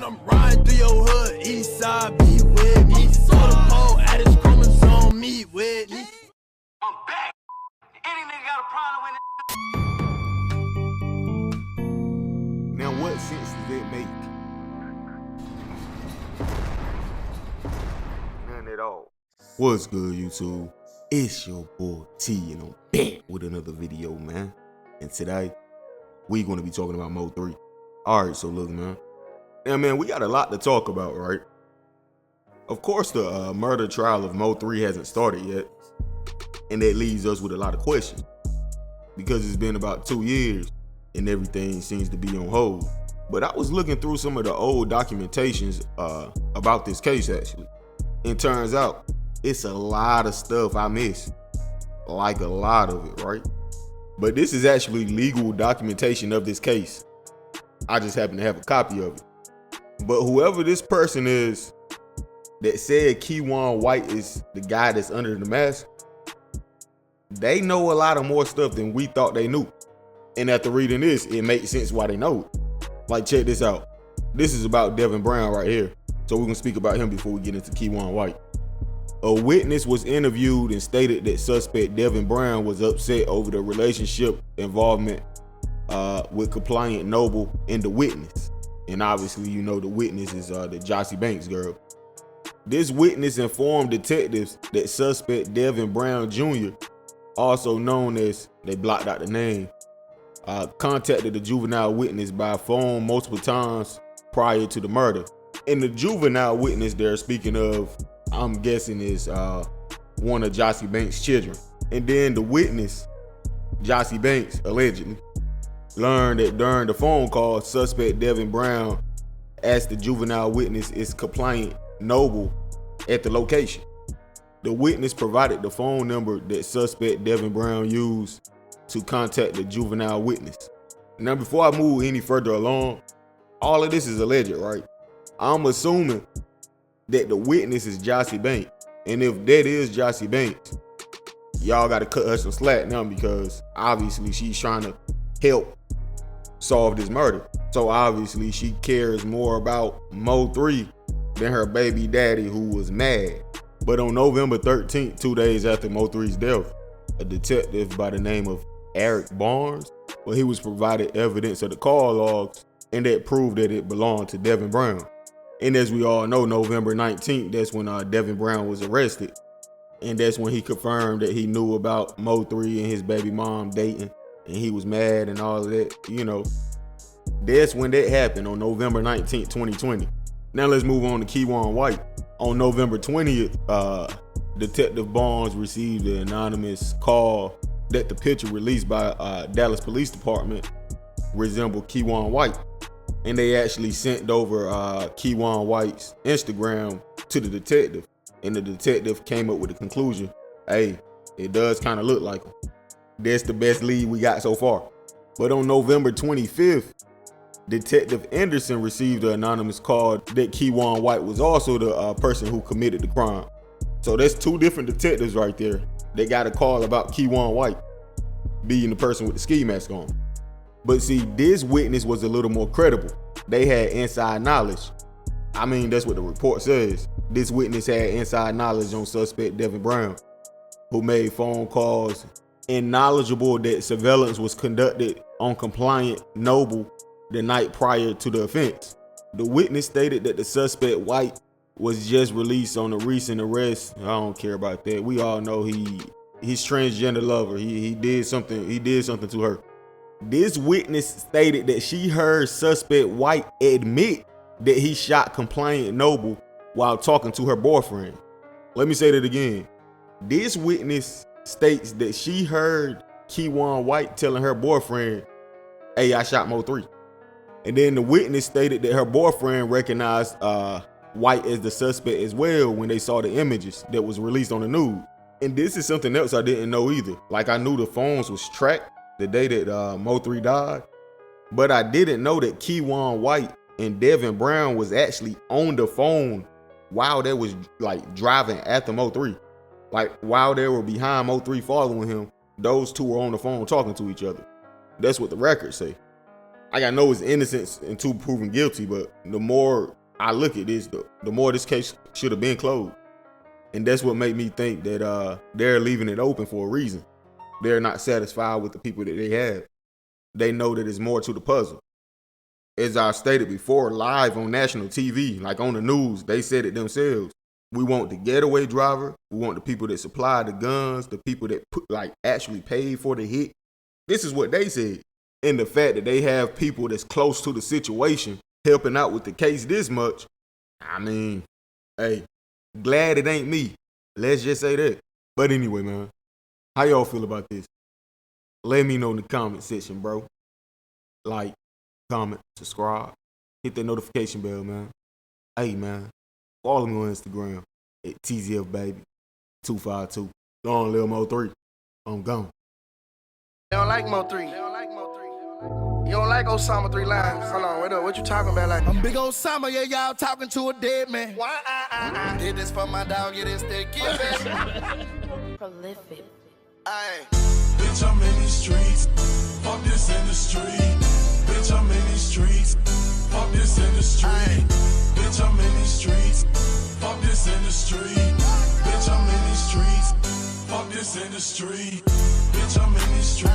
when I'm riding through your hood, east side, be with me. So the pole at his chromosome, meet with me. I'm back. Any nigga got a problem with it? Now, what sense does it make? None at all. What's good, YouTube? It's your boy T, and I'm back with another video, man. And today, we're going to be talking about Mo3. Alright, so look, man. Now, man, we got a lot to talk about, right? Of course, the murder trial of Mo3 hasn't started yet. And that leaves us with a lot of questions. Because it's been about 2 years, and everything seems to be on hold. But I was looking through some of the old documentations about this case, actually. And turns out, it's a lot of stuff I missed. Like a lot of it, right? But this is actually legal documentation of this case. I just happen to have a copy of it. But whoever this person is that said Keywan White is the guy that's under the mask, they know a lot of more stuff than we thought they knew. And after reading this, it makes sense why they know it. Like, check this out. This is about Devin Brown right here. So we're gonna speak about him before we get into Keywan White. A witness was interviewed and stated that suspect Devin Brown was upset over the relationship involvement with Compliant Noble and the witness. And obviously, you know, the witness is the Jossie Banks girl. This witness informed detectives that suspect Devin Brown Jr., also known as, they blocked out the name, contacted the juvenile witness by phone multiple times prior to the murder. And the juvenile witness they're speaking of, I'm guessing, is one of Jossie Banks' children. And then the witness, Jossie Banks, allegedly learned that during the phone call, suspect Devin Brown asked the juvenile witness is Compliant Noble at the location. The witness provided the phone number that suspect Devin Brown used to contact the juvenile witness. Now, before I move any further along, all of this is alleged, right? I'm assuming that the witness is Jossie Banks. And if that is Jossie Banks, y'all got to cut her some slack now, because obviously she's trying to help solve this murder. So obviously she cares more about Mo3 than her baby daddy, who was mad. But on November 13th, 2 days after Mo3's death, a detective by the name of Eric Barnes, well, he was provided evidence of the call logs, and that proved that it belonged to Devin Brown. And as we all know, November 19th, that's when Devin Brown was arrested. And that's when he confirmed that he knew about Mo3 and his baby mom dating, and he was mad and all of that, you know. That's when that happened, on November 19th, 2020. Now let's move on to Keywan White. On November 20th, Detective Barnes received an anonymous call that the picture released by Dallas Police Department resembled Keywan White. And they actually sent over Keywan White's Instagram to the detective. And the detective came up with the conclusion, hey, it does kind of look like him. That's the best lead we got so far. But on November 25th, Detective Anderson received an anonymous call that Keywan White was also the person who committed the crime. So that's two different detectives right there. They got a call about Keywan White being the person with the ski mask on. But see, this witness was a little more credible. They had inside knowledge. I mean, that's what the report says. This witness had inside knowledge on suspect Devin Brown, who made phone calls and knowledgeable that surveillance was conducted on Compliant Noble the night prior to the offense. The witness stated that the suspect White was just released on a recent arrest. I don't care about that. We all know he's transgender lover. He did something to her. This witness stated that she heard suspect White admit that he shot Compliant Noble while talking to her boyfriend. Let me say that again. This witness states that she heard Keywan White telling her boyfriend, hey, I shot Mo3. And then the witness stated that her boyfriend recognized White as the suspect as well when they saw the images that was released on the news. And this is something else I didn't know either. Like, I knew the phones was tracked the day that Mo3 died, but I didn't know that Keywan White and Devin Brown was actually on the phone while they was like driving after Mo3. Like, while they were behind Mo3 following him, those two were on the phone talking to each other. That's what the records say. like I know it's innocence until proven guilty, but the more I look at this, the more this case should have been closed. And that's what made me think that they're leaving it open for a reason. They're not satisfied with the people that they have. They know that there's more to the puzzle. As I stated before, live on national TV, like on the news, they said it themselves. We want the getaway driver. We want the people that supply the guns, the people that actually paid for the hit. This is what they said. And the fact that they have people that's close to the situation helping out with the case this much, I mean, hey, glad it ain't me. Let's just say that. But anyway, man, how y'all feel about this? Let me know in the comment section, bro. Like, comment, subscribe, hit that notification bell, man. Hey, man, follow me on Instagram at TZFBaby252. Go on, Lil Mo3. I'm gone. They don't like Mo3. You don't like Osama 3 lines. Hold on, wait up. What you talking about? Like, I'm big Osama, yeah, y'all talking to a dead man. why? Did this for my dog, it is still giving. Prolific. Aye. Bitch, I'm in these streets. Fuck this industry. Bitch, I'm in these streets. Fuck this industry. Bitch, I'm in these streets. Fuck this industry. Bitch, I'm in these streets. Fuck this industry. Bitch, I'm in these streets.